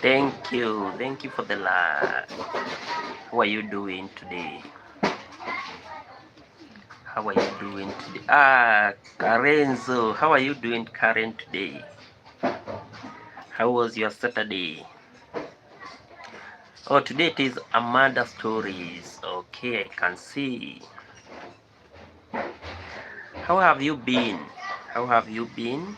Thank you for the like. How are you doing today? How are you doing today? Karenzo, how are you doing, Karen, today? How was your Saturday? Oh, today it is Amanda Stories. Okay, I can see. How have you been? How have you been?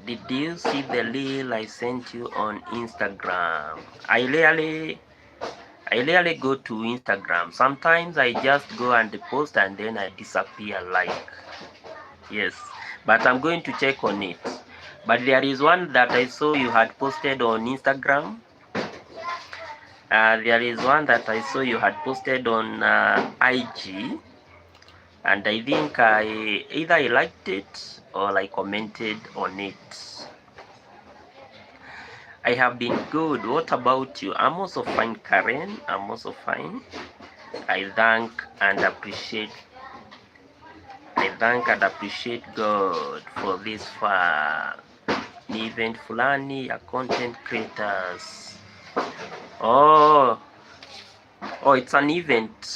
Did you see the reel I sent you on Instagram? I rarely go to Instagram. Sometimes I just go and post and then I disappear like. Yes, but I'm going to check on it. But there is one that I saw you had posted on Instagram. There is one that I saw you had posted on IG, and I think I liked it or I commented on it. I have been good. What about you? I'm also fine, Karen. I'm also fine. I thank and appreciate God for this far. Ni event fulani ya content creators. Oh, it's an event.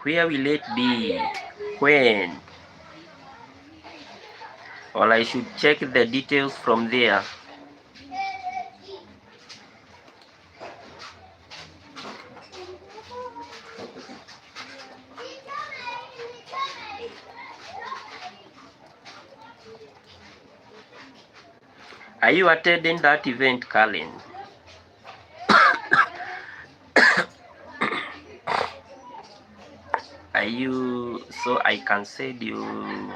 Where will it be? When? Or I should check the details from there. Are you attending that event, Colin? Are you, so I can send you?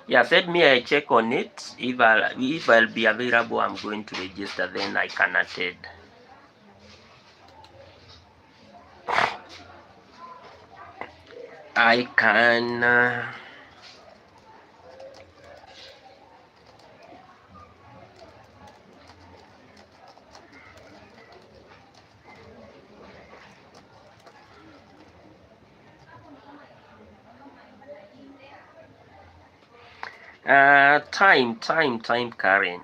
Yeah, send me a check on it. If I'll be available, I'm going to register. Then I can attend. I can. Time, Karen.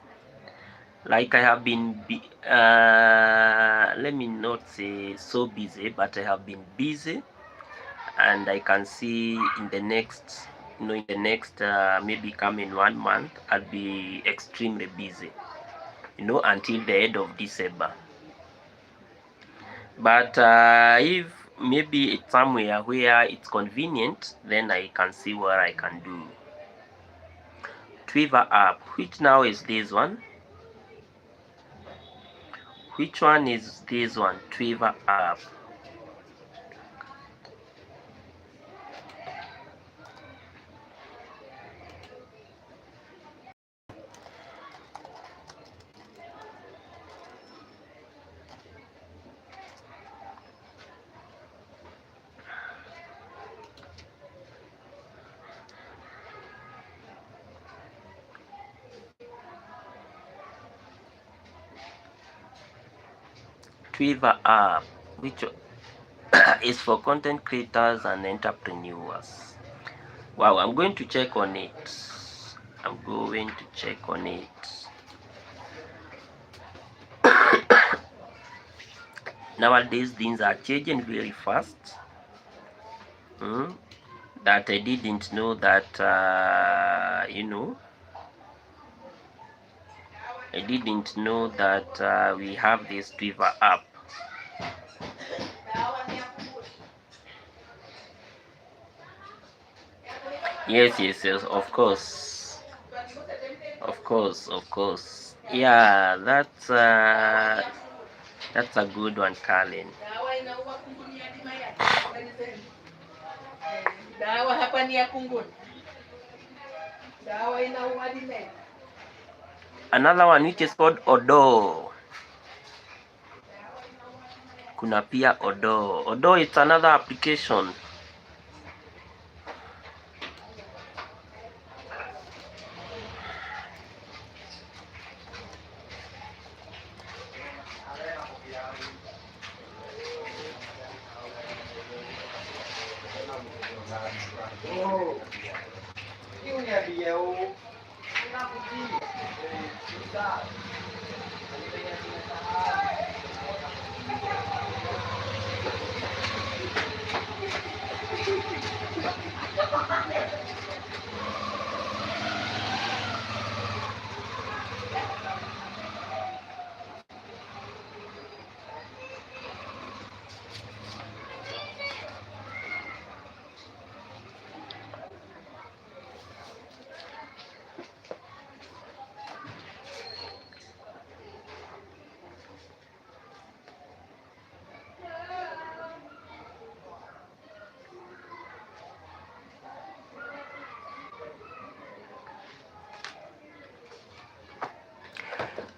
Like I have been, let me not say so busy, but I have been busy, and I can see in the next, maybe coming 1 month, I'll be extremely busy, until the end of December. But if maybe it's somewhere where it's convenient, then I can see what I can do. Twitter app, which now is this one? Which one is this one? Twitter app. Twitter app, which is for content creators and entrepreneurs. Wow, I'm going to check on it. I'm going to check on it. Nowadays, things are changing very fast. That I didn't know that, I didn't know that we have this Twitter app. Yes, of course. Of course. Yeah, that's a good one, Colin. Another one which is called Odo. Kuna pia Odo. Odo it's another application.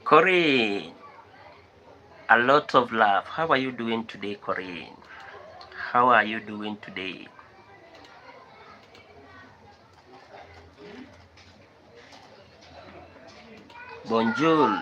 Corinne, a lot of love. How are you doing today, Corinne? How are you doing today? Bonjour.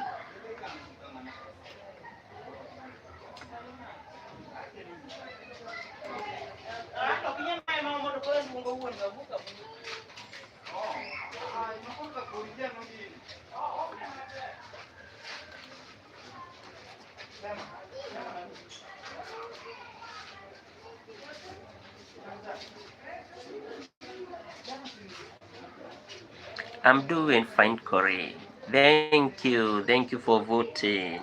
I'm doing fine, Corinne. Thank you. Thank you for voting.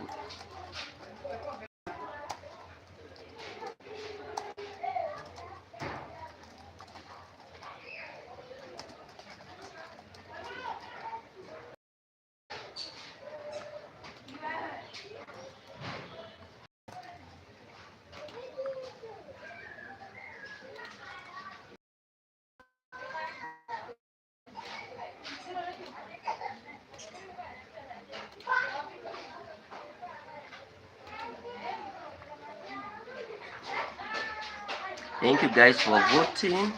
Thank you guys for voting.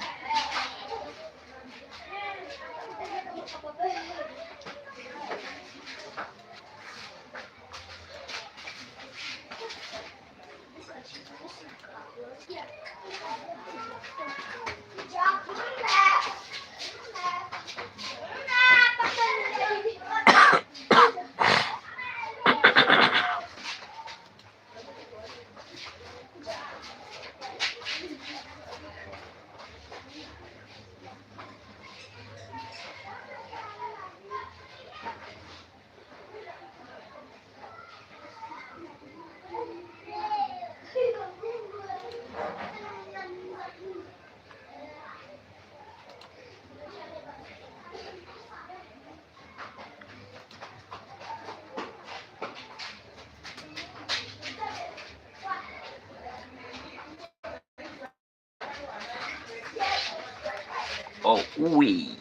Oh, we.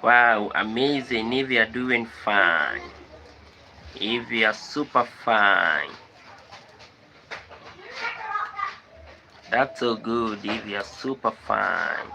Wow, amazing. If you are doing fine. If you are super fine. That's so good. If you are super fine.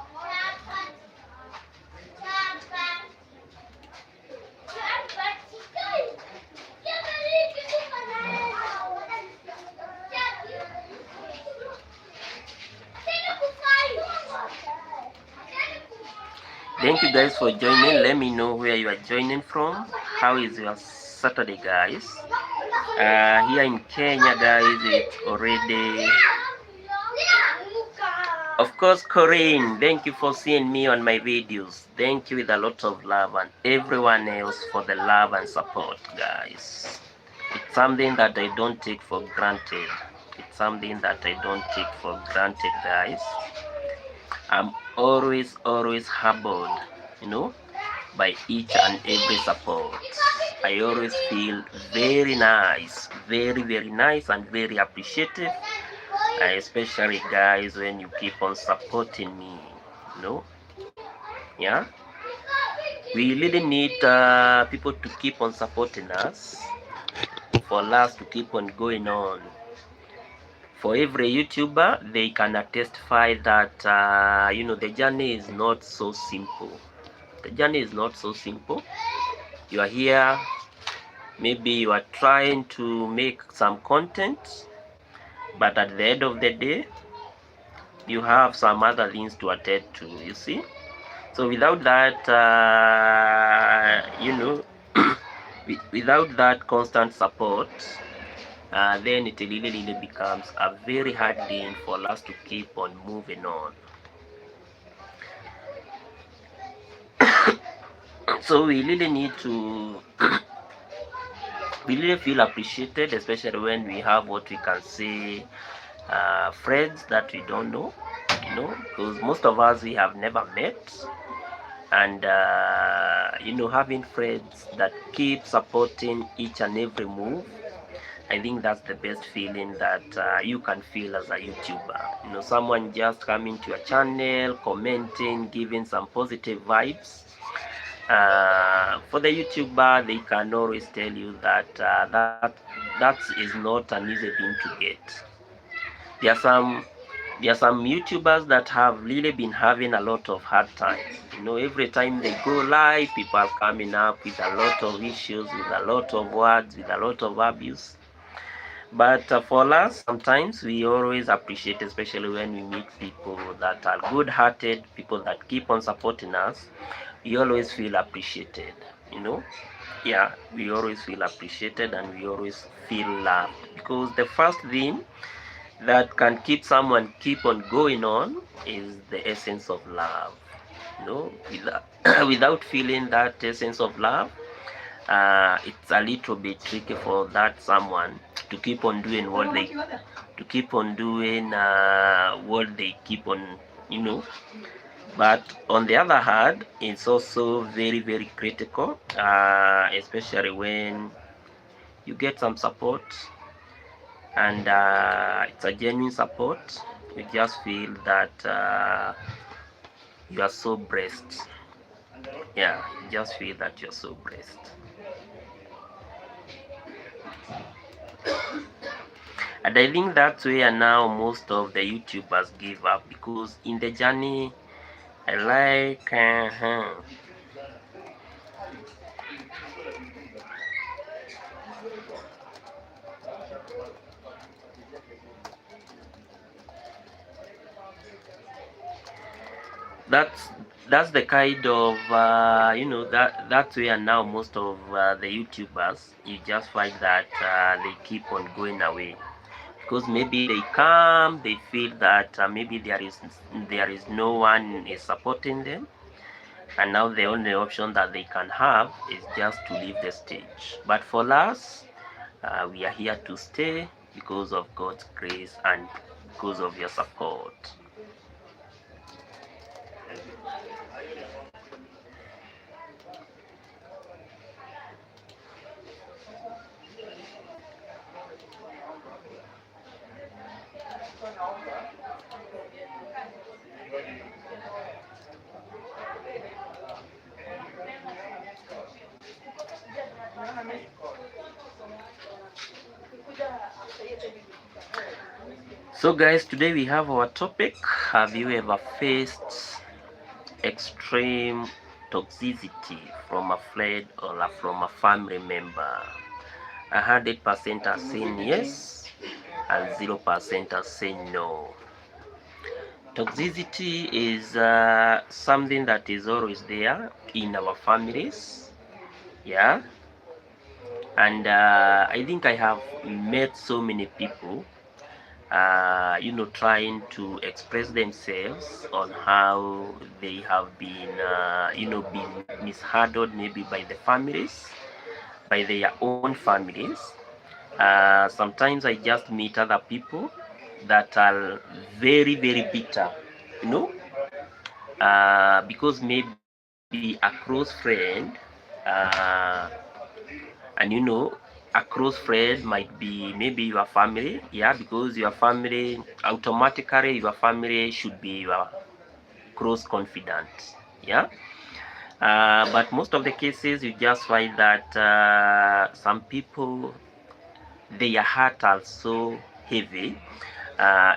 Thank you guys for joining. Let me know where you are joining from. How is your Saturday, guys? Here in Kenya, guys, it's already... Of course, Corinne, thank you for seeing me on my videos. Thank you with a lot of love, and everyone else for the love and support, guys. It's something that I don't take for granted. It's something that I don't take for granted, guys. I'm always humbled, by each and every support. I always feel very nice, very nice and very appreciative, especially guys when you keep on supporting me, yeah. We really need people to keep on supporting us, for us to keep on going on. For every YouTuber, they can testify that the journey is not so simple. The journey is not so simple. You are here Maybe you are trying to make some content, but at the end of the day, you have some other things to attend to, you see. So without that, without that constant support, then it really becomes a very hard thing for us to keep on moving on. So we really need to we really feel appreciated, especially when we have what we can say friends that we don't know, because most of us we have never met, and having friends that keep supporting each and every move, I think that's the best feeling that you can feel as a YouTuber. Someone just coming to your channel, commenting, giving some positive vibes. For the YouTuber, they can always tell you that that is not an easy thing to get. There are some YouTubers that have really been having a lot of hard times. Every time they go live, people are coming up with a lot of issues, with a lot of words, with a lot of abuse. But for us, sometimes we always appreciate, especially when we meet people that are good-hearted, people that keep on supporting us. We always feel appreciated, Yeah, we always feel appreciated and we always feel loved, because the first thing that can keep someone keep on going on is the essence of love. Without, without feeling that essence of love, it's a little bit tricky for that someone to keep on doing what they keep on, but on the other hand, it's also very critical, especially when you get some support, and it's a genuine support. You just feel that you are so blessed. Yeah, you just feel that you're so blessed. And I think that's where now most of the YouTubers give up, because in the journey, I like that's that's the kind of that's where now most of the YouTubers, you just find that they keep on going away, because maybe they come, they feel that maybe there is no one is supporting them, and now the only option that they can have is just to leave the stage. But for us, we are here to stay because of God's grace and because of your support. So guys, today we have our topic: have you ever faced extreme toxicity from a friend or from a family member? 100% are saying yes, and 0% are saying no. Toxicity is something that is always there in our families, yeah. And I think I have met so many people trying to express themselves on how they have been been mishandled, maybe by the families, by their own families. Sometimes I just meet other people that are very bitter, you know because maybe a close friend, uh, and a close friend might be maybe your family, yeah, because your family, automatically your family should be your close confidant, yeah. But most of the cases you just find that some people, their heart are so heavy,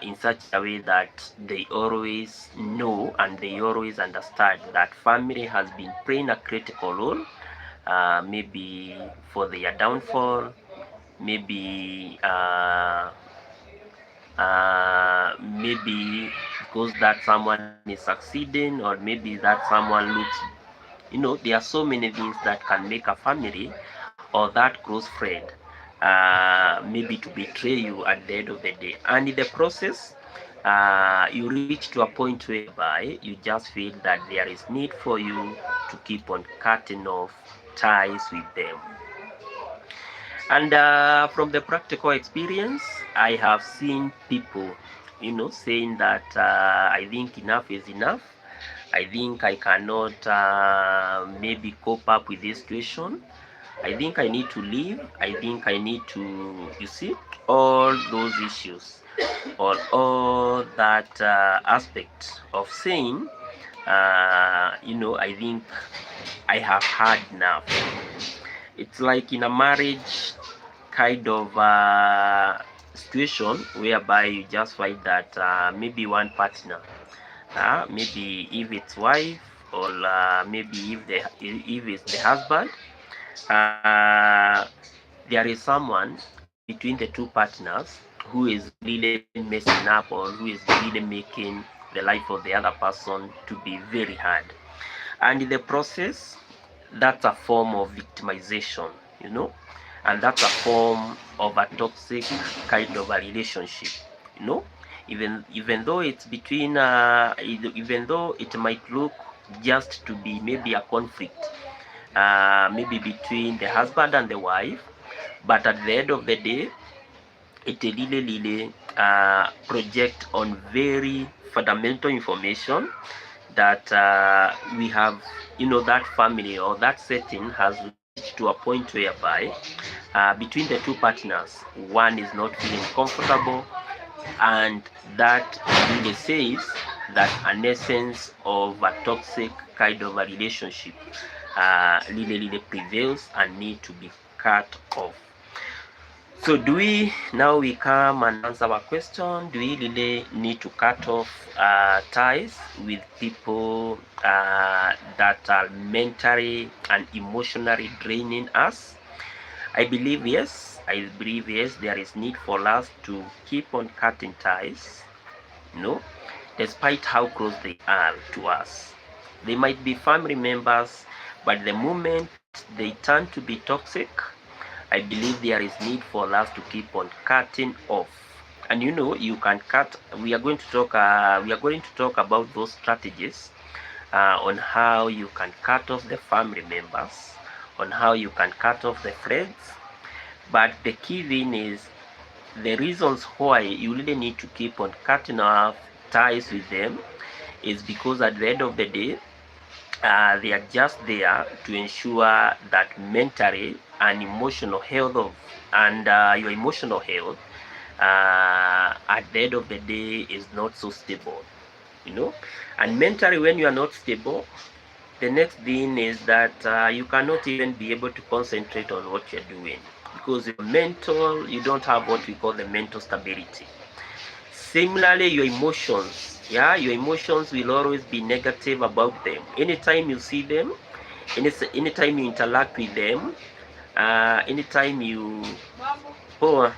in such a way that they always know and they always understand that family has been playing a critical role maybe for their downfall, maybe maybe because that someone is succeeding, or maybe that someone looks, there are so many things that can make a family or that close friend maybe to betray you at the end of the day. And in the process, you reach to a point whereby you just feel that there is need for you to keep on cutting off ties with them. And from the practical experience, I have seen people, saying that I think enough is enough. I think I cannot maybe cope up with this situation. I think I need to leave. I think I need to, all those issues, or all that aspect of saying, I think I have had enough. It's like in a marriage kind of situation whereby you just find that maybe one partner, maybe if it's wife, or maybe if it's the husband, uh, there is someone between the two partners who is really messing up, or who is really making the life of the other person to be very hard. And in the process, that's a form of victimization, and that's a form of a toxic kind of a relationship, you know even though it's between even though it might look just to be maybe a conflict, maybe between the husband and the wife, but at the end of the day, it really project on very fundamental information that we have, that family or that setting has reached to a point whereby between the two partners, one is not feeling comfortable, and that really says that an essence of a toxic kind of a relationship really prevails and need to be cut off. So we come and answer our question: do we really need to cut off ties with people that are mentally and emotionally draining us? I believe yes. There is need for us to keep on cutting ties, despite how close they are to us. They might be family members, but the moment they turn to be toxic, I believe there is need for us to keep on cutting off. And you can cut. We are going to talk. About those strategies on how you can cut off the family members, on how you can cut off the friends. But the key thing is the reasons why you really need to keep on cutting off ties with them is because at the end of the day, they are just there to ensure that mentally and emotional health and your emotional health at the end of the day is not so stable, and mentally when you are not stable, the next thing is that you cannot even be able to concentrate on what you're doing, because you don't have what we call the mental stability. Similarly, your emotions will always be negative about them. Anytime you see them, anytime you interact with them, anytime you oh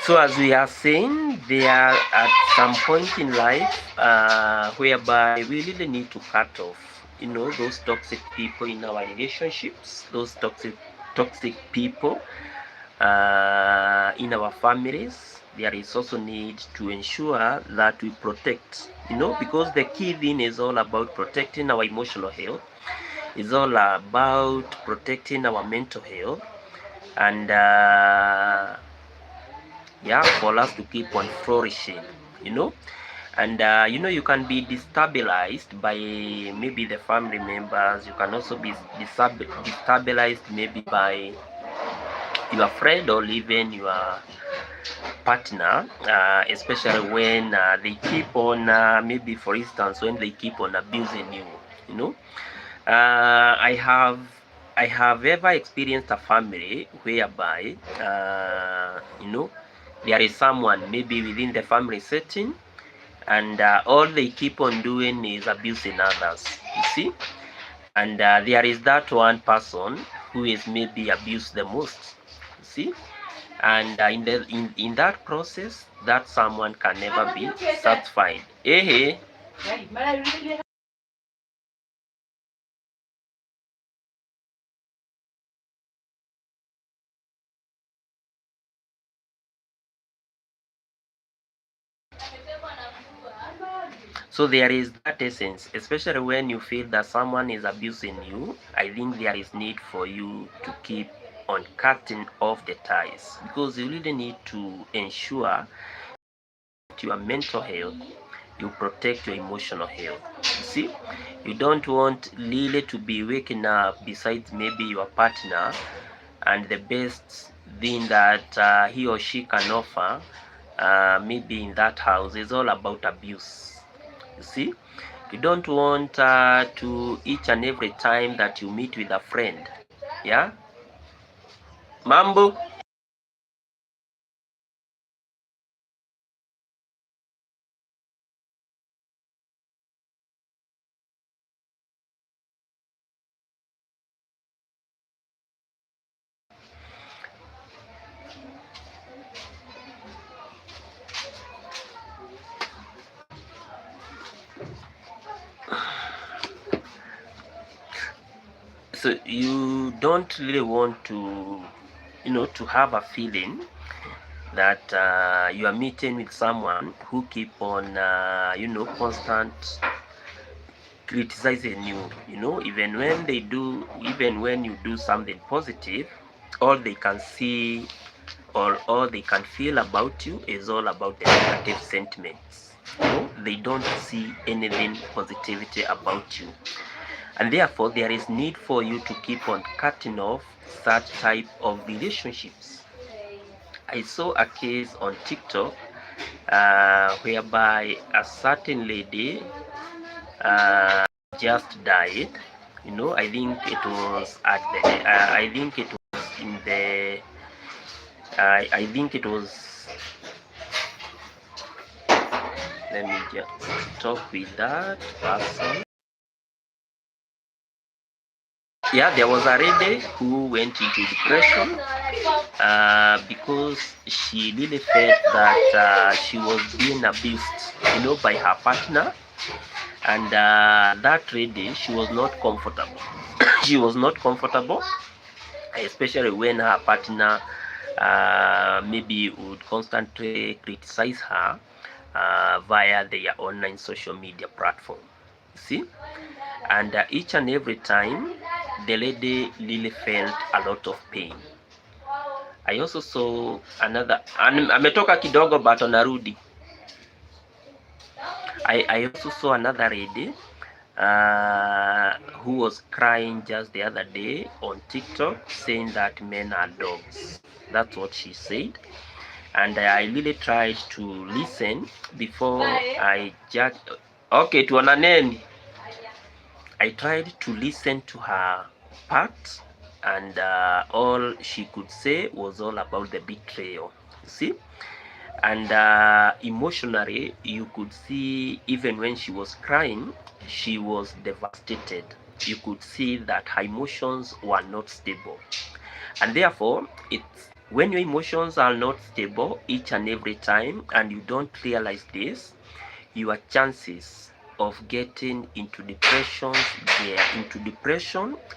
So as we are saying, there are at some point in life whereby we really need to cut off, those toxic people in our relationships, those toxic people in our families. There is also need to ensure that we protect, because the key thing is all about protecting our emotional health. It's all about protecting our mental health, and yeah, for us to keep on flourishing, and you can be destabilized by maybe the family members. You can also be destabilized maybe by your friend or even your partner, especially when they keep on maybe, for instance, when they keep on abusing you. you know I have ever experienced a family whereby there is someone maybe within the family setting, and all they keep on doing is abusing others, you see. And there is that one person who is maybe abused the most, you see. And in that process, that someone can never be satisfied. Hey. So there is that essence, especially when you feel that someone is abusing you. I think there is need for you to keep on cutting off the ties, because you really need to ensure your mental health, you protect your emotional health. You see, you don't want really to be waking up besides maybe your partner, and the best thing that he or she can offer maybe in that house is all about abuse. You see, you don't want to each and every time that you meet with a friend, yeah, mambo. So you don't really want to to have a feeling that you are meeting with someone who keep on constant criticizing you, even when you do something positive. All they can see, or all they can feel about you is all about the negative sentiments. They don't see anything positivity about you, and therefore there is need for you to keep on cutting off such type of relationships. I saw a case on TikTok whereby a certain lady just died. I think it was at the I think it was in the I think it was, let me just talk with that person. Yeah, there was a lady who went into depression because she really felt that she was being abused, by her partner. And that lady, she was not comfortable. She was not comfortable, especially when her partner maybe would constantly criticize her via their online social media platform. See, and each and every time, the lady really felt a lot of pain. I also saw another, ametoka kidogo but onarudi. I also saw another lady who was crying just the other day on TikTok, saying that men are dogs. That's what she said. And I really tried to listen before I judge. Okay, tuonaneni. I tried to listen to her part, and all she could say was all about the betrayal. See? And emotionally, you could see, even when she was crying, she was devastated. You could see that her emotions were not stable, and therefore When your emotions are not stable each and every time and you don't realize this, your chances of getting into depression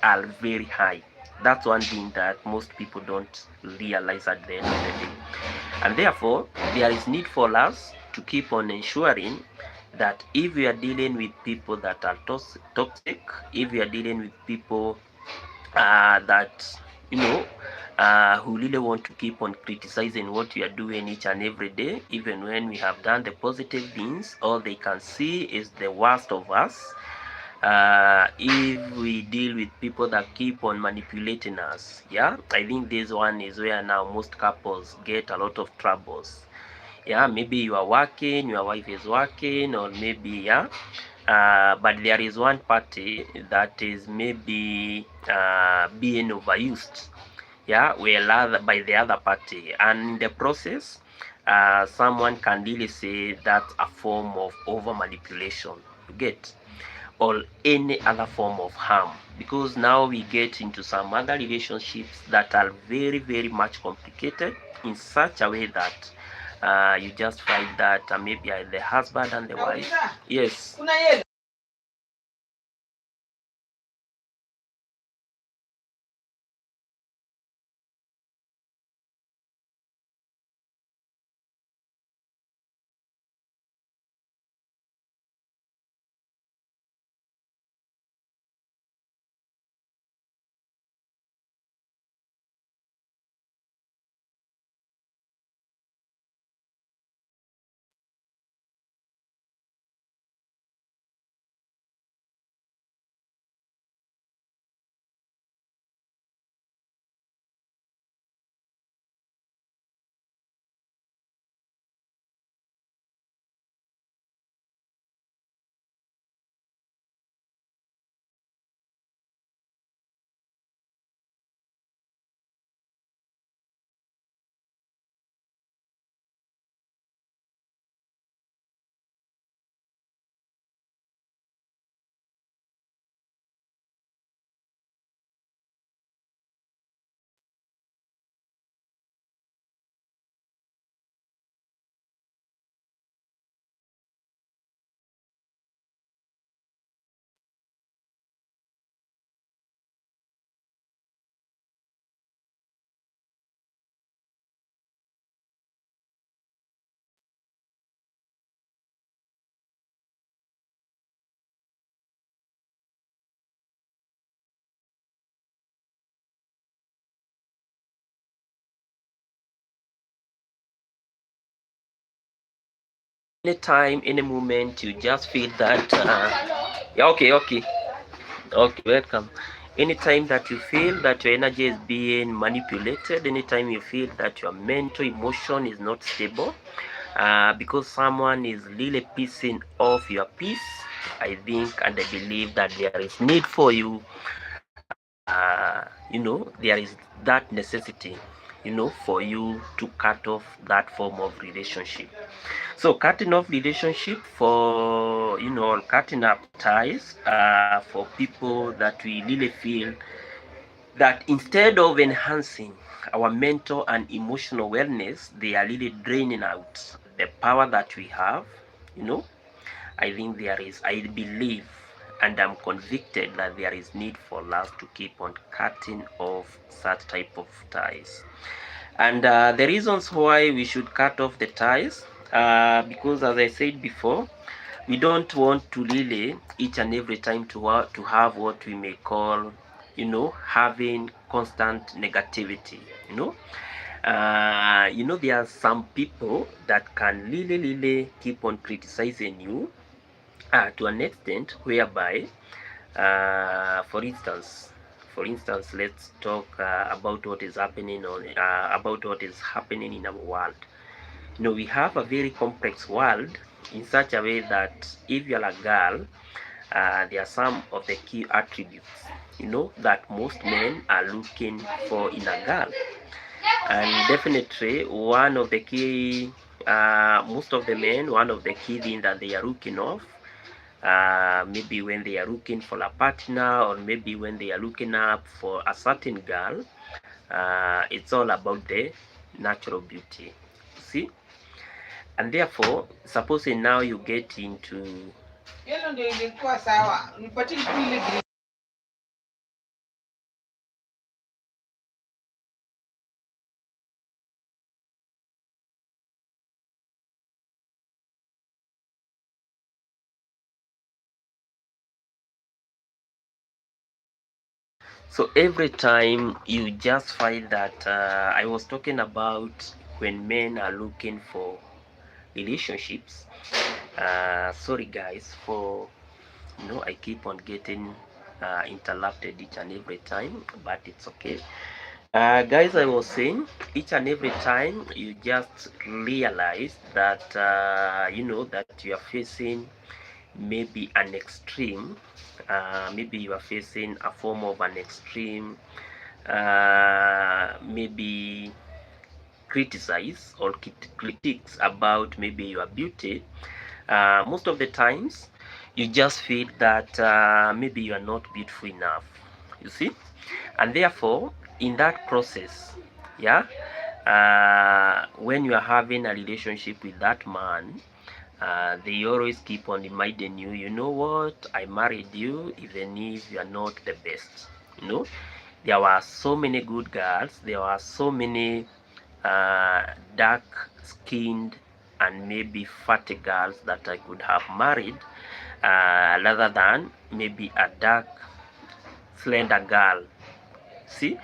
are very high. That's one thing that most people don't realize at the end of the day. And therefore, there is need for us to keep on ensuring that if we are dealing with people that are toxic, if we are dealing with people that who really want to keep on criticizing what we are doing each and every day, even when we have done the positive things, all they can see is the worst of us. If we deal with people that keep on manipulating us, yeah, I think this one is where now most couples get a lot of troubles. Yeah, maybe you are working, your wife is working, or maybe, yeah, but there is one party that is maybe being overused, yeah, by the other party, and in the process, someone can really say that's a form of over manipulation. You get, or any other form of harm, because now we get into some other relationships that are very very much complicated in such a way that you just find that maybe the husband and the wife, yes. Anytime, any moment you just feel that yeah, okay, welcome. Anytime that you feel that your energy is being manipulated, anytime you feel that your mental emotion is not stable, because someone is really pissing off your peace, I think and I believe that there is need for you, there is that necessity, for you to cut off that form of relationship. So cutting off relationship for, cutting up ties for people that we really feel that instead of enhancing our mental and emotional wellness, they are really draining out the power that we have, you know. I believe, and I'm convicted that there is need for us to keep on cutting off such type of ties. And the reasons why we should cut off the ties, because as I said before, we don't want to really each and every time to have what we may call, having constant negativity. There are some people that can really keep on criticizing you to an extent whereby, for instance, let's talk about what is happening in our world. We have a very complex world in such a way that if you're a girl, there are some of the key attributes, that most men are looking for in a girl. And definitely, most of the men, one of the key things that they are looking of, maybe when they are looking for a partner, or maybe when they are looking up for a certain girl, it's all about the natural beauty, see. And therefore supposing now you get into so every time you just find that I was talking about when men are looking for relationships. Sorry guys for I keep on getting interrupted each and every time, but it's okay. Guys, I was saying each and every time you just realize that that you are facing maybe an extreme, maybe you are facing a form of an extreme, maybe criticize or critiques about maybe your beauty. Most of the times you just feel that maybe you are not beautiful enough, you see. And therefore in that process, yeah, when you are having a relationship with that man, they always keep on reminding you, you know what, I married you even if you are not the best. There were so many good girls, there were so many dark skinned and maybe fatty girls that I could have married, rather than maybe a dark slender girl, see.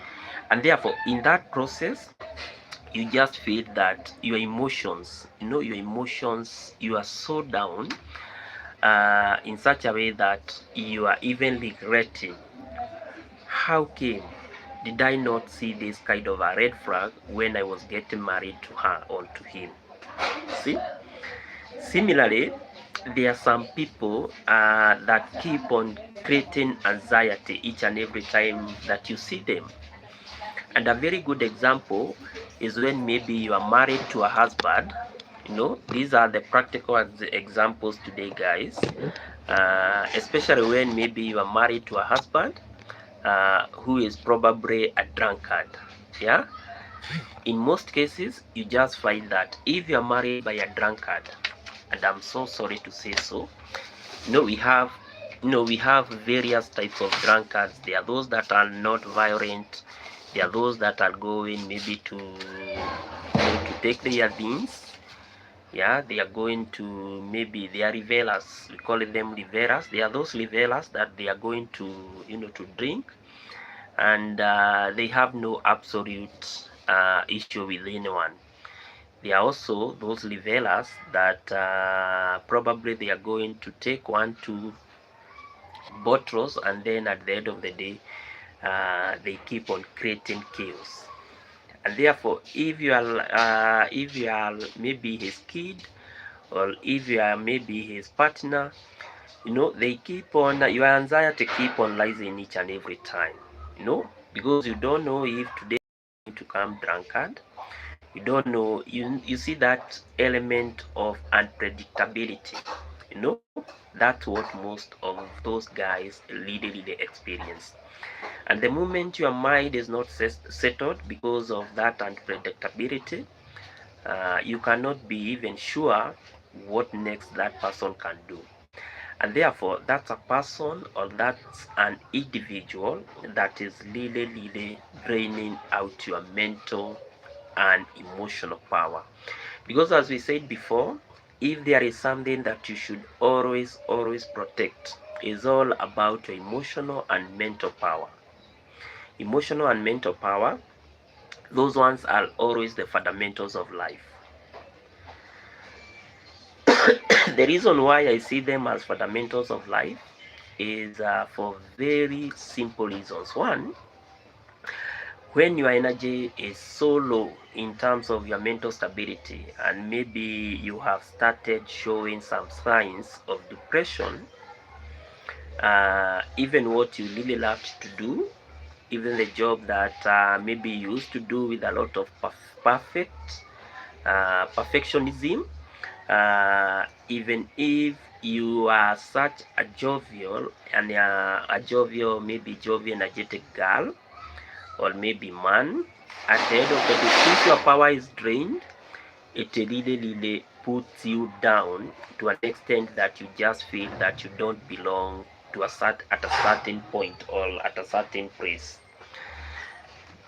And therefore in that process you just feel that your emotions, you are so down, in such a way that you are even regretting, how came did I not see this kind of a red flag when I was getting married to her or to him, see. Similarly, there are some people that keep on creating anxiety each and every time that you see them. And a very good example is when maybe you are married to a husband. These are the practical examples today, guys. Especially when maybe you are married to a husband who is probably a drunkard. Yeah. In most cases, you just find that if you are married by a drunkard, and I'm so sorry to say so, we have various types of drunkards. There are those that are not violent. There are those that are going maybe to take their things. Yeah, they are going to, maybe they are revelers. We call them revelers. They are those revelers that they are going to to drink, and they have no absolute issue with anyone. There are also those revelers that probably they are going to take 1-2 bottles, and then at the end of the day they keep on creating chaos. And therefore if you are maybe his kid, or if you are maybe his partner, they keep on, your anxiety keep on rising each and every time, because you don't know if today is going to come drunkard. You don't know, you see that element of unpredictability. That's what most of those guys really experience. And the moment your mind is not settled because of that unpredictability, you cannot be even sure what next that person can do. And therefore that's a person, or that's an individual that is really draining out your mental and emotional power. Because as we said before, if there is something that you should always protect, is all about your emotional and mental power. Emotional and mental power, those ones are always the fundamentals of life. The reason why I see them as fundamentals of life is for very simple reasons. One, when your energy is so low in terms of your mental stability, and maybe you have started showing some signs of depression, even what you really loved to do, even the job that maybe you used to do with a lot of perfectionism, even if you are such a jovial maybe jovial energetic girl or maybe man, At the end of the day, since your power is drained, it really puts you down to an extent that you just feel that you don't belong to at a certain point or at a certain place.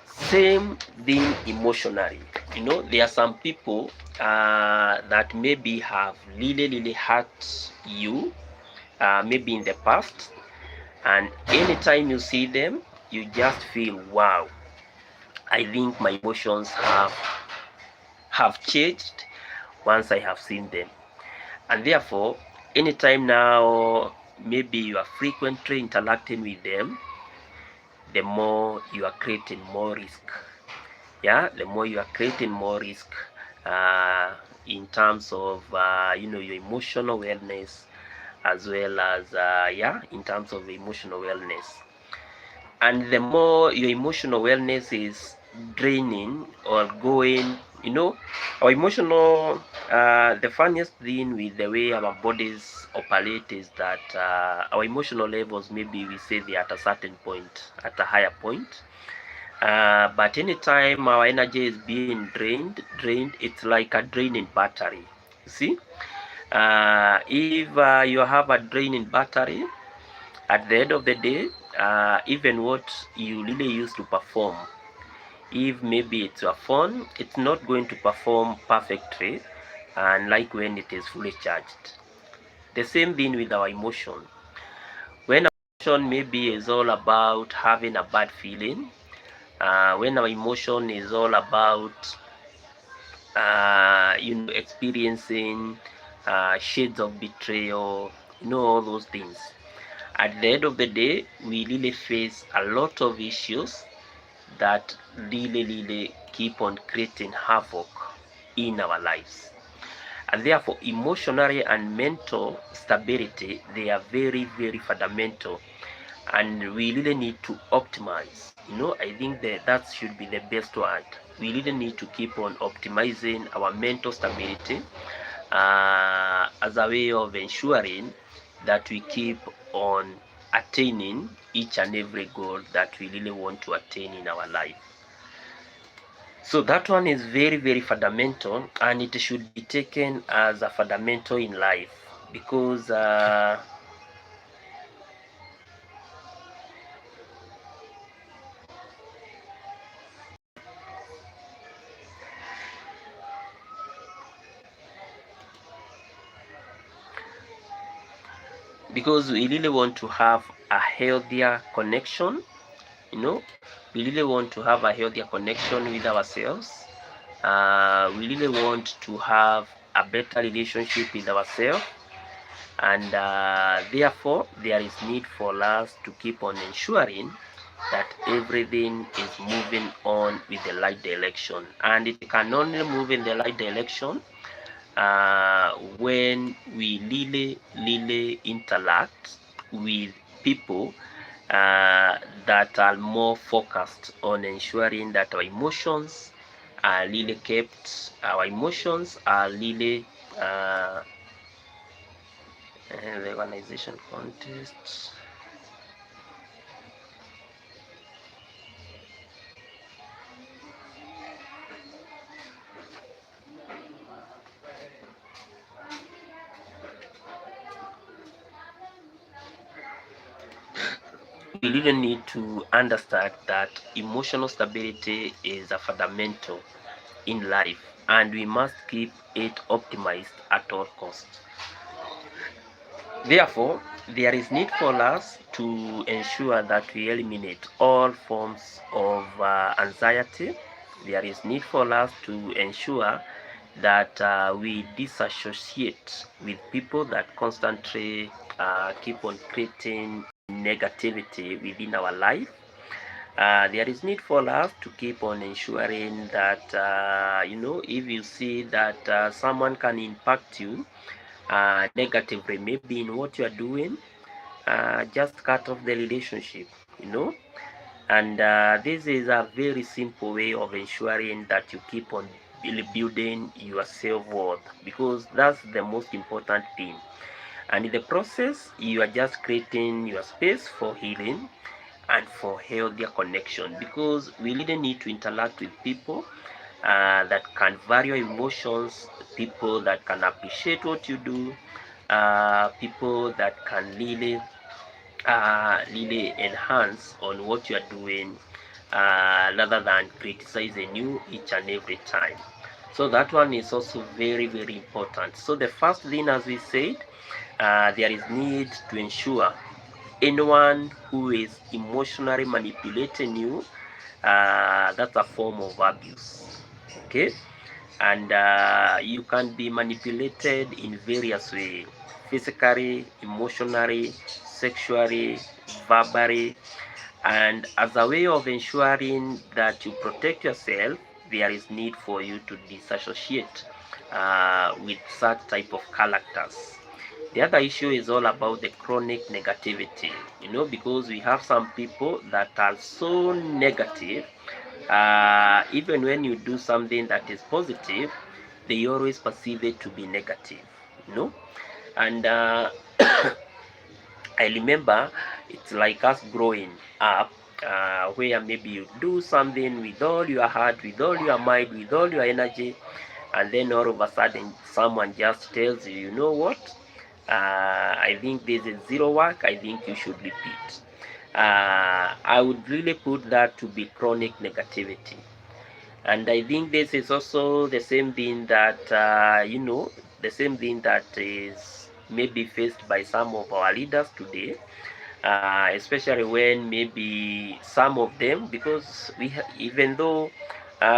Same thing emotionally. There are some people that maybe have really hurt you, maybe in the past, and anytime you see them, you just feel, wow, I think my emotions have changed once I have seen them. And therefore, anytime now maybe you are frequently interacting with them, the more you are creating more risk. Yeah, the more you are creating more risk uh, in terms of your emotional wellness, as well as in terms of emotional wellness. And the more your emotional wellness is draining or going, our emotional, the funniest thing with the way our bodies operate is that our emotional levels, maybe we say they are at a certain point, at a higher point, but anytime our energy is being drained, it's like a draining battery. See, if you have a draining battery, at the end of the day, even what you really used to perform, if maybe it's your phone, it's not going to perform perfectly, and like when it is fully charged. The same thing with our emotion. When our emotion maybe is all about having a bad feeling, when our emotion is all about experiencing shades of betrayal, all those things. At the end of the day, we really face a lot of issues that really keep on creating havoc in our lives. And therefore, emotionally and mental stability, they are very fundamental, and we really need to optimize. I think that should be the best word. We really need to keep on optimizing our mental stability as a way of ensuring that we keep on attaining each and every goal that we really want to attain in our life. So that one is very fundamental, and it should be taken as a fundamental in life, because we really want to have a healthier connection. We really want to have a healthier connection with ourselves. We really want to have a better relationship with ourselves, and therefore there is need for us to keep on ensuring that everything is moving on with the right direction. And it can only move in the right direction when we really interact with people that are more focused on ensuring that our emotions are really kept, our emotions are really the organization context. We really need to understand that emotional stability is a fundamental in life, and we must keep it optimized at all costs. Therefore, there is need for us to ensure that we eliminate all forms of anxiety. There is need for us to ensure that we disassociate with people that constantly keep on creating negativity within our life. There is need for us to keep on ensuring that if you see that someone can impact you negatively, maybe in what you are doing, just cut off the relationship. And this is a very simple way of ensuring that you keep on building your self-worth, because that's the most important thing. And in the process, you are just creating your space for healing, and for healthier connection, because we really need to interact with people that can value your emotions, people that can appreciate what you do, people that can really enhance on what you are doing, rather than criticizing you each and every time. So that one is also very, very important. So the first thing, as we said, there is need to ensure anyone who is emotionally manipulating you, that's a form of abuse. Okay, and you can be manipulated in various ways: physically, emotionally, sexually, verbally. And as a way of ensuring that you protect yourself, there is need for you to disassociate with such type of characters. The other issue is all about the chronic negativity, because we have some people that are so negative. Even when you do something that is positive, they always perceive it to be negative, you know. And I remember it's like us growing up, where maybe you do something with all your heart, with all your mind, with all your energy, and then all of a sudden someone just tells you, you know what? I think this is zero work. I think you should repeat. I would really put that to be chronic negativity. And I think this is also the same thing that, the same thing that is maybe faced by some of our leaders today, especially when maybe some of them, because even though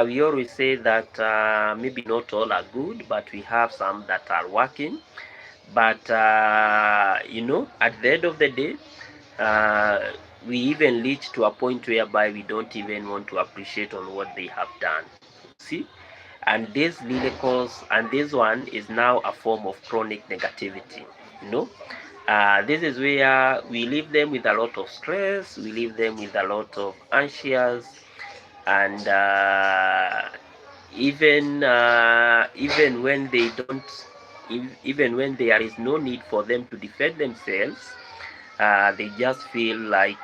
we always say that maybe not all are good, but we have some that are working. But at the end of the day, uh, we even reach to a point whereby we don't even want to appreciate on what they have done. See, and this really cause, and this one is now a form of chronic negativity. You know, this is where we leave them with a lot of stress, we leave them with a lot of anxious, and even when they don't, even when there is no need for them to defend themselves, they just feel like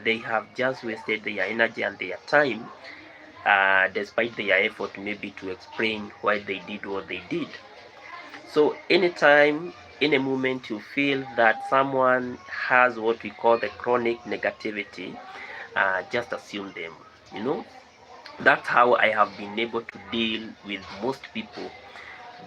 they have just wasted their energy and their time, despite their effort maybe to explain why they did what they did. So anytime, in a moment you feel that someone has what we call the chronic negativity, just assume them. You know, that's how I have been able to deal with most people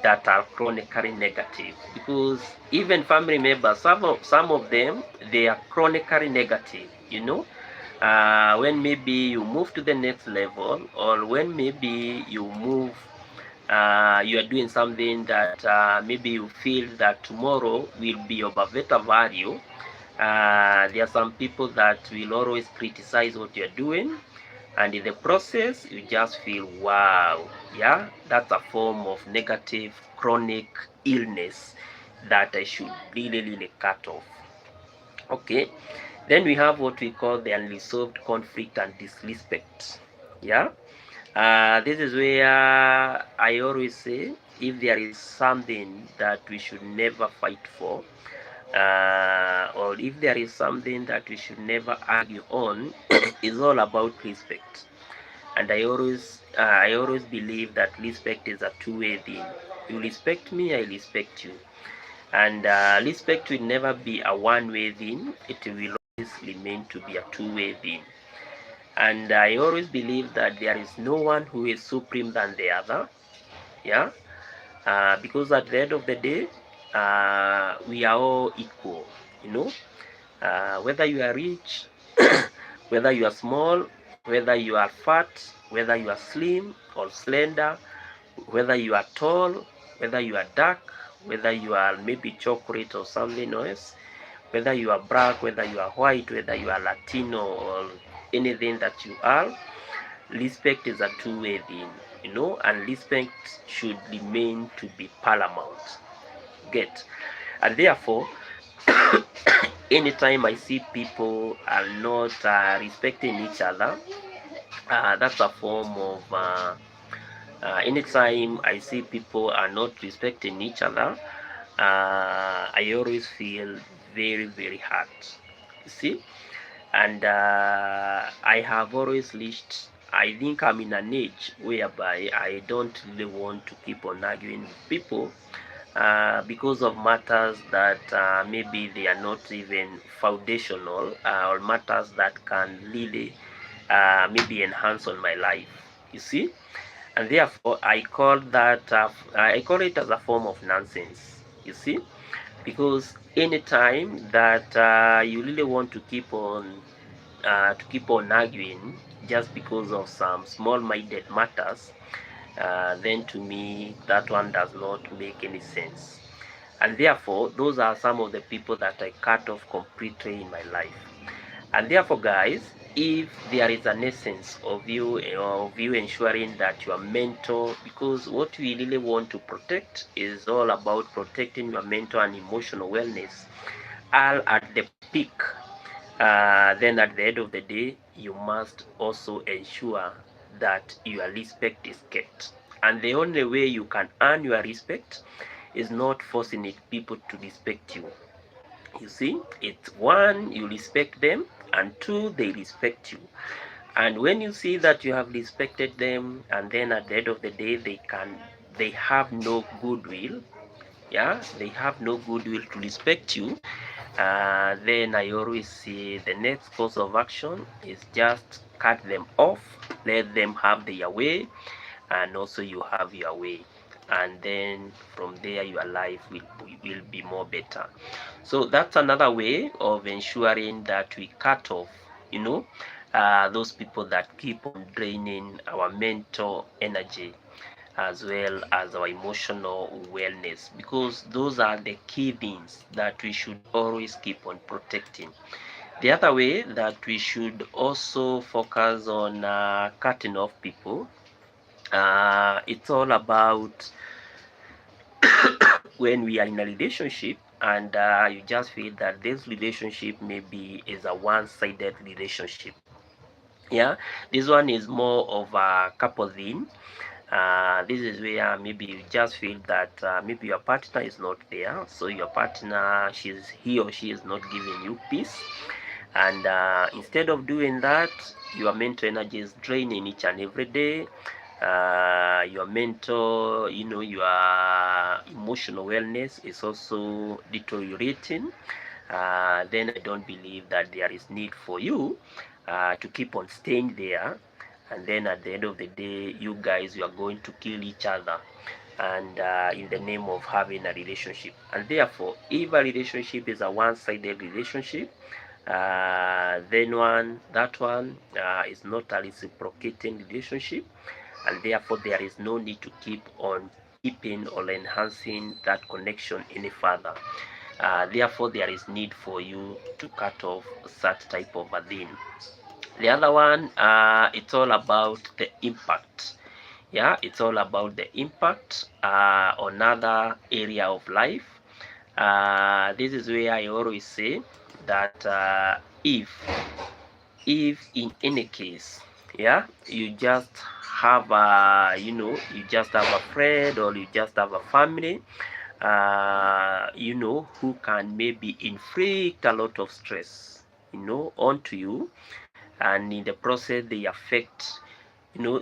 that are chronically negative, because even family members, some of them, they are chronically negative. When maybe you move to the next level, or when maybe you are doing something that maybe you feel that tomorrow will be of a better value, there are some people that will always criticize what you're doing, and in the process you just feel, wow, yeah, that's a form of negative chronic illness that I should really, really cut off. Okay, then we have what we call the unresolved conflict and disrespect. Yeah, this is where I always say, if there is something that we should never fight for, or if there is something that we should never argue on, is all about respect. And I always believe that respect is a two-way thing. You respect me, I respect you. And respect will never be a one-way thing. It will always remain to be a two-way thing. And I always believe that there is no one who is supreme than the other. Yeah, because at the end of the day, we are all equal. You know, whether you are rich, whether you are small, whether you are fat, whether you are slim or slender, whether you are tall, whether you are dark, whether you are maybe chocolate or something else, whether you are black, whether you are white, whether you are Latino or anything that you are, respect is a two-way thing, and respect should remain to be paramount. Get? And therefore, anytime I see people are not respecting each other, that's a form of anytime I see people are not respecting each other, I always feel very, very hurt. You see, And I have always reached, I think I'm in an age whereby I don't really want to keep on arguing with people because of matters that maybe they are not even foundational, or matters that can really maybe enhance on my life, you see. And therefore I call it as a form of nonsense, you see, because anytime that you really want to keep on arguing just because of some small-minded matters, then to me that one does not make any sense. And therefore, those are some of the people that I cut off completely in my life. And therefore, guys, if there is an essence of you ensuring that your mental, because what we really want to protect is all about protecting your mental and emotional wellness, all at the peak. Then at the end of the day, you must also ensure that your respect is kept. And the only way you can earn your respect is not forcing it people to respect you. You see, it's one, you respect them, and two, they respect you. And when you see that you have respected them, and then at the end of the day they have no goodwill, yeah, they have no goodwill to respect you, then I always say the next course of action is just cut them off, let them have their way, and also you have your way. And then from there your life will be more better. So that's another way of ensuring that we cut off, you know, those people that keep on draining our mental energy as well as our emotional wellness, because those are the key things that we should always keep on protecting. The other way that we should also focus on cutting off people, it's all about when we are in a relationship and you just feel that this relationship maybe is a one-sided relationship. Yeah, this one is more of a couple thing. This is where maybe you just feel that maybe your partner is not there, so your partner, he or she is not giving you peace, and instead of doing that, your mental energy is draining each and every day. Your mental, your emotional wellness is also deteriorating. Then I don't believe that there is need for you to keep on staying there, and then at the end of the day you guys, you are going to kill each other, and in the name of having a relationship. And therefore, if a relationship is a one-sided relationship, then that one is not a reciprocating relationship, and therefore there is no need to keep on keeping or enhancing that connection any further. Therefore there is need for you to cut off such type of a thing. The other one, it's all about the impact. Yeah, it's all about the impact on other area of life. This is where I always say that if in any case, yeah, you just have a, you just have a friend or you just have a family, who can maybe inflict a lot of stress, onto you, and in the process you know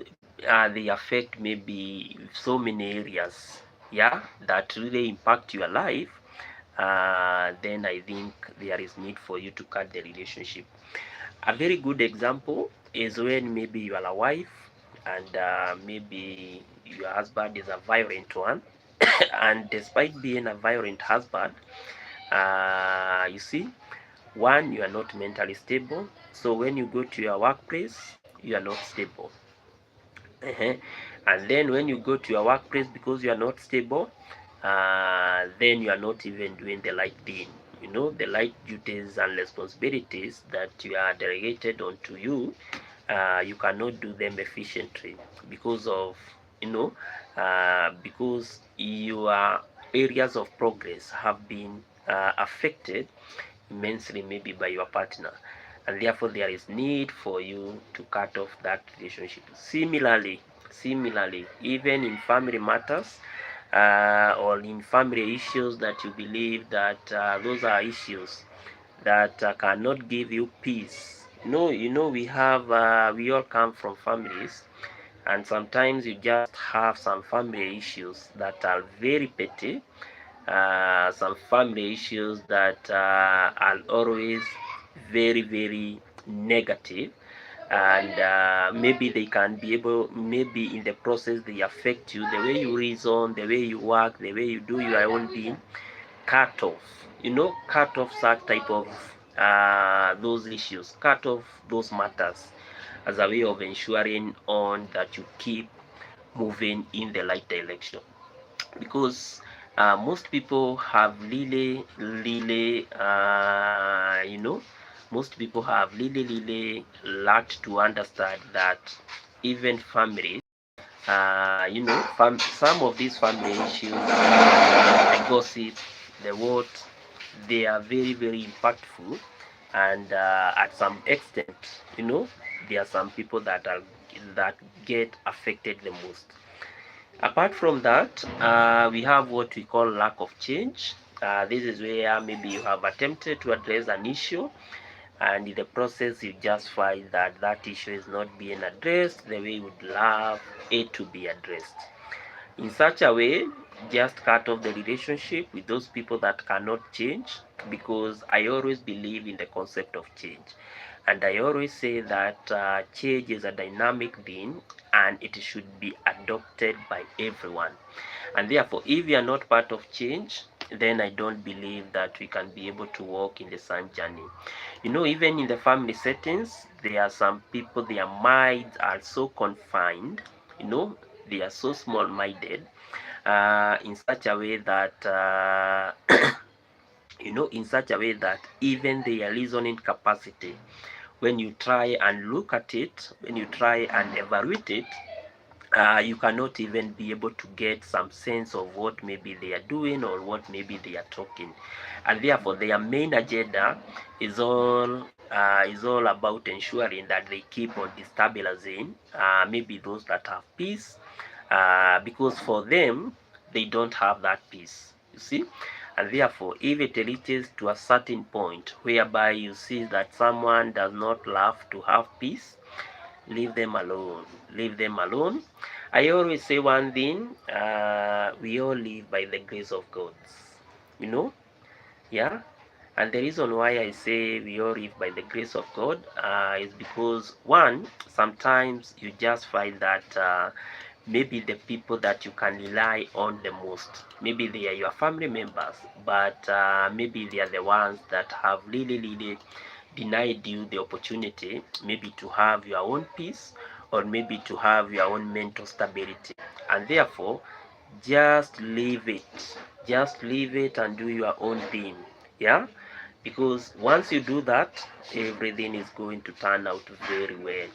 they affect maybe so many areas, yeah, that really impact your life. Then I think there is need for you to cut the relationship. A very good example is when maybe you are a wife and maybe your husband is a violent one, and despite being a violent husband, you see, one, you are not mentally stable. So when you go to your workplace, you are not stable. And then when you go to your workplace, because you are not stable, then you are not even doing the right thing. The right duties and responsibilities that you are delegated onto you, you cannot do them efficiently because of, because your areas of progress have been affected immensely, maybe by your partner, and therefore there is need for you to cut off that relationship. Similarly, even in family matters, or in family issues that you believe that those are issues that cannot give you peace, we all come from families, and sometimes you just have some family issues that are very petty, some family issues that are always very, very negative, and maybe they can be able, maybe in the process they affect you, the way you reason, the way you work, the way you do your own thing, cut off, cut off that type of those issues, cut off those matters, as a way of ensuring on that you keep moving in the right direction. Because most people have really most people have really lacked to understand that even families, some of these family issues, the gossip, the what, they are very, very impactful, and at some extent, there are some people that get affected the most. Apart from that, we have what we call lack of change. This is where maybe you have attempted to address an issue, and in the process you just find that that issue is not being addressed the way you would love it to be addressed. In such a way, just cut off the relationship with those people that cannot change, because I always believe in the concept of change. And I always say that change is a dynamic thing, and it should be adopted by everyone. And therefore, if we are not part of change, then I don't believe that we can be able to walk in the same journey. Even in the family settings, there are some people, their minds are so confined, they are so small-minded, in such a way that in such a way that even their reasoning capacity, when you try and look at it, when you try and evaluate it, you cannot even be able to get some sense of what maybe they are doing or what maybe they are talking. And therefore their main agenda is all about ensuring that they keep on destabilizing maybe those that have peace, because for them they don't have that peace, you see. And therefore, if it reaches to a certain point whereby you see that someone does not love to have peace, leave them alone. Leave them alone. I always say one thing: we all live by the grace of God. You know, yeah. And the reason why I say we all live by the grace of God is because, one, sometimes you just find that maybe the people that you can rely on the most, maybe they are your family members, but maybe they are the ones that have really denied you the opportunity maybe to have your own peace, or maybe to have your own mental stability. And therefore, just leave it. Just leave it and do your own thing. Yeah? Because once you do that, everything is going to turn out very well.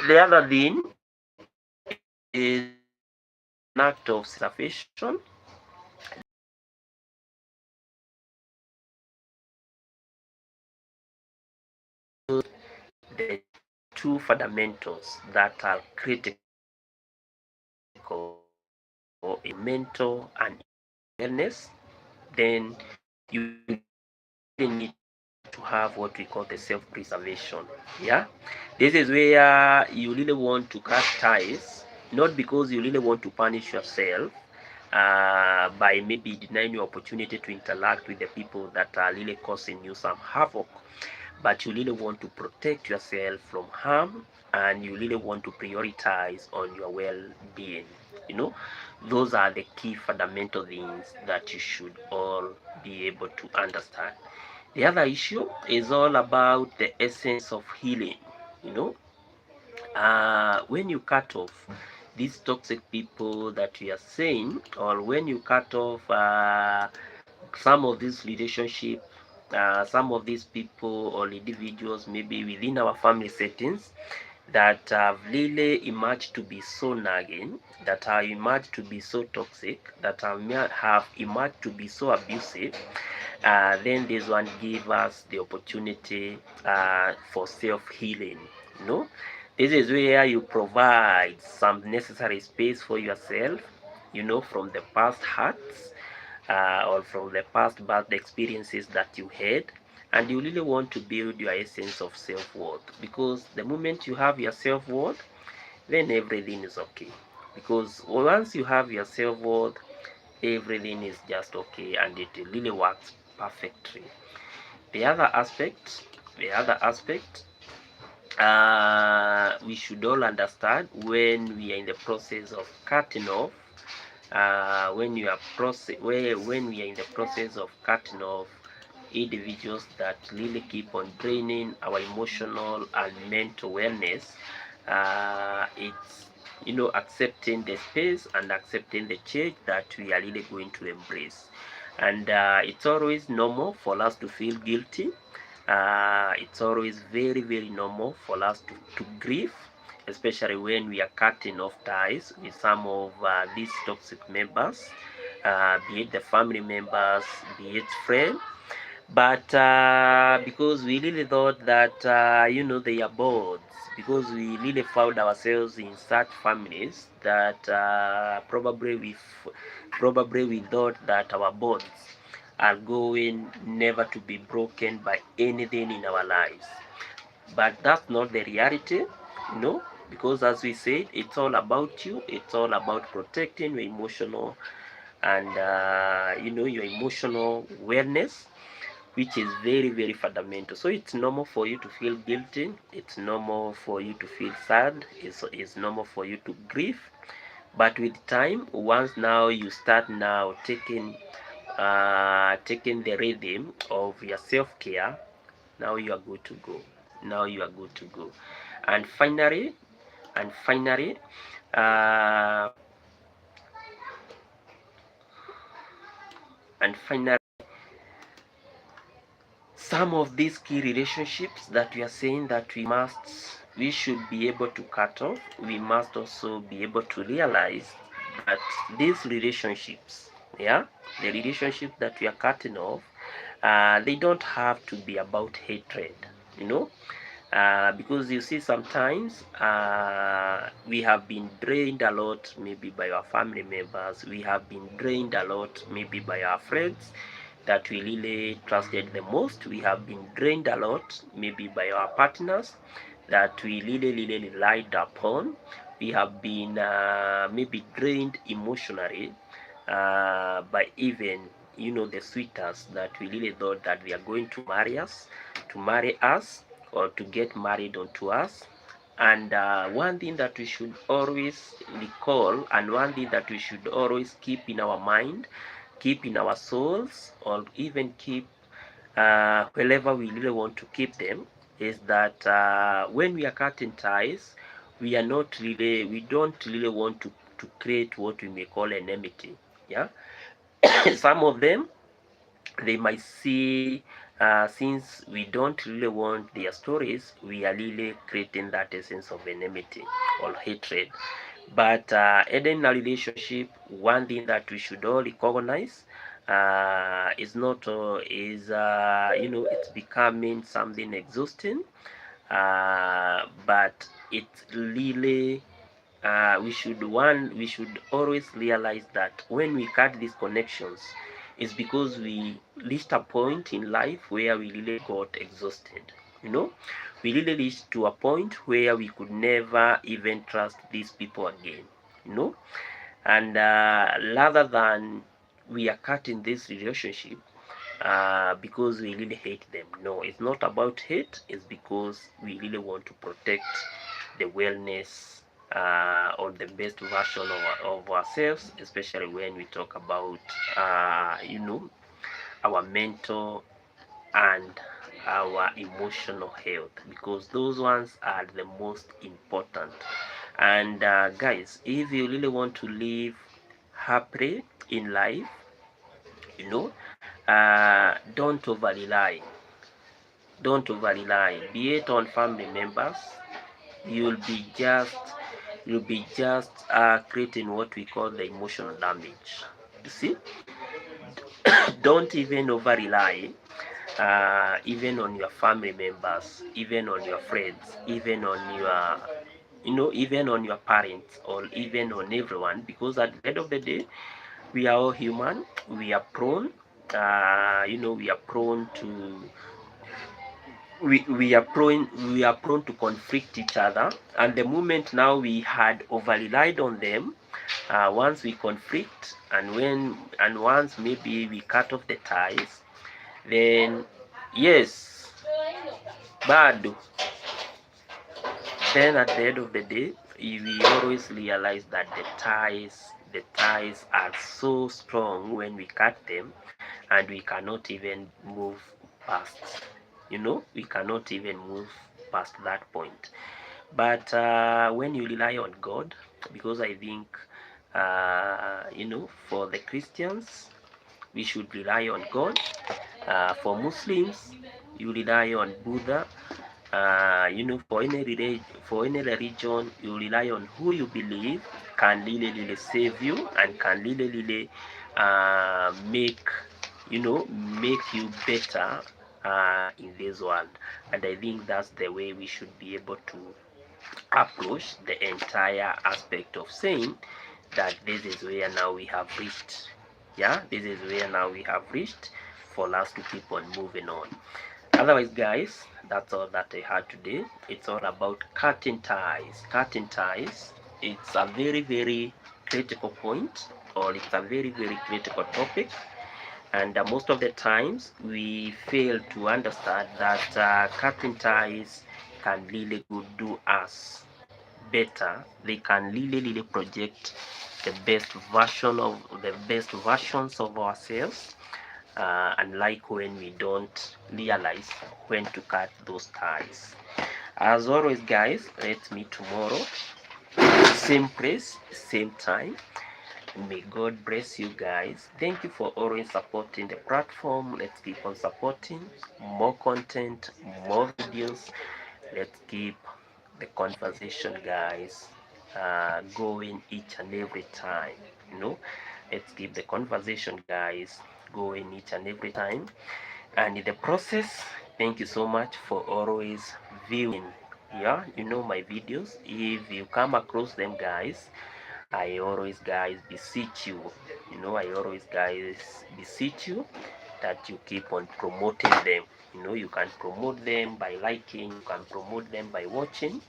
The other thing is an act of self-preservation. The two fundamentals that are critical in mental and illness, then you need to have what we call the self-preservation. Yeah, this is where you really want to cut ties, not because you really want to punish yourself by maybe denying your opportunity to interact with the people that are really causing you some havoc, but you really want to protect yourself from harm, and you really want to prioritize on your well-being. you know those are the key fundamental things that you should all be able to understand. The other issue is all about the essence of healing. you know when you cut off these toxic people that we are saying, or when you cut off some of these relationships, some of these people or individuals maybe within our family settings that have really emerged to be so nagging, that have emerged to be so toxic, that have emerged to be so abusive, then this one give us the opportunity for self-healing. you know this is where you provide some necessary space for yourself, from the past hurts, or from the past bad experiences that you had, and you really want to build your essence of self-worth, because the moment you have your self-worth, then everything is okay. Because once you have your self-worth, everything is just okay, and it really works perfectly. The other aspect, the other aspect we should all understand, when we are in the process of cutting off, when we are in the process of cutting off individuals that really keep on draining our emotional and mental wellness, it's, accepting the space and accepting the change that we are really going to embrace. And it's always normal for us to feel guilty. It's always very, very normal for us to grieve, especially when we are cutting off ties with some of these toxic members, be it the family members, be it friends. But because we really thought that, they are bored, because we really found ourselves in such families that probably we thought that our bonds are going never to be broken by anything in our lives. But that's not the reality, because as we said, it's all about you. It's all about protecting your emotional and your emotional wellness, which is very, very fundamental. So it's normal for you to feel guilty. It's normal for you to feel sad. It's normal for you to grieve. But with time, once now you start now taking the rhythm of your self-care, now you are good to go. Now you are good to go. And finally, and finally, uh, and finally, some of these key relationships that we are saying that we should be able to cut off, we must also be able to realize that these relationships, yeah, the relationships that we are cutting off, they don't have to be about hatred, because you see, sometimes we have been drained a lot, maybe by our family members. We have been drained a lot, maybe by our friends that we really trusted the most. We have been drained a lot, maybe by our partners that we really, really relied upon. We have been maybe drained emotionally by even, the sweethearts that we really thought that they are going to marry us, or to get married onto us. And one thing that we should always recall, and one thing that we should always keep in our mind, keep in our souls, or even keep wherever we really want to keep them, is that when we are cutting ties, we don't really want to create what we may call enmity. Yeah. Some of them, they might see, since we don't really want their stories, we are really creating that essence of enmity or hatred. But in a relationship, one thing that we should all recognize is not is it's becoming something exhausting, but it's really we should always realize that when we cut these connections, it's because we reached a point in life where we really got exhausted. you know we really reached to a point where we could never even trust these people again. you know and rather than we are cutting this relationship because we really hate them. No, it's not about hate. It's because we really want to protect the wellness or the best version of ourselves, especially when we talk about our mental and our emotional health, because those ones are the most important. And guys, if you really want to live happily in life, don't over rely. Don't over rely, be it on family members. You'll be just creating what we call the emotional damage. You see, don't even over rely, even on your family members, even on your friends, even on even on your parents, or even on everyone, because at the end of the day, we are all human. We are prone, we are prone we are prone to conflict each other, and the moment now we had over relied on them, once we conflict, and once maybe we cut off the ties, then yes, bad. Then at the end of the day, we always realize that the ties are so strong when we cut them, and we cannot even move past. We cannot even move past that point. But when you rely on God, because I think, for the Christians, we should rely on God. For Muslims, you rely on Buddha. For any religion, you rely on who you believe can really save you, and can really make you better in this world. And I think that's the way we should be able to approach the entire aspect of saying that this is where now we have reached. Yeah, this is where now we have reached, for us to keep on moving on. Otherwise, guys, that's all that I had today. It's all about cutting ties. Cutting ties, it's a very, very critical point, or it's a very, very critical topic. And most of the times, we fail to understand that cutting ties can really do us better. They can really project the best versions of ourselves, unlike when we don't realize when to cut those ties. As always, guys, let's meet tomorrow, same place, same time. May God bless you guys. Thank you for always supporting the platform. Let's keep on supporting more content, more videos. Let's keep the conversation, guys, going each and every time. Let's keep the conversation, guys, going each and every time. And in the process, thank you so much for always viewing. Yeah, my videos. If you come across them, guys, I always, guys, beseech you. I always, guys, beseech you that you keep on promoting them. You can promote them by liking, you can promote them by watching,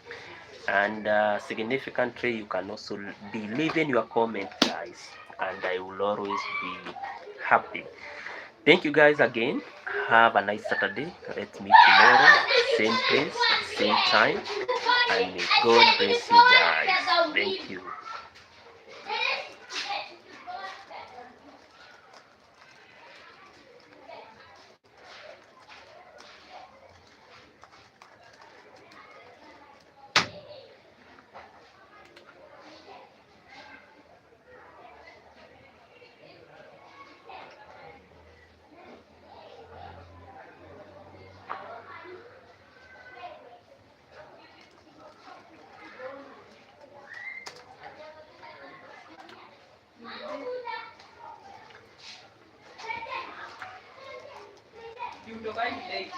and significantly, you can also be leaving your comment, guys, and I will always be happy. Thank you, guys, again. Have a nice Saturday. Let's meet tomorrow, same place, same time, and may God bless you, guys. Thank you. You don't mind today,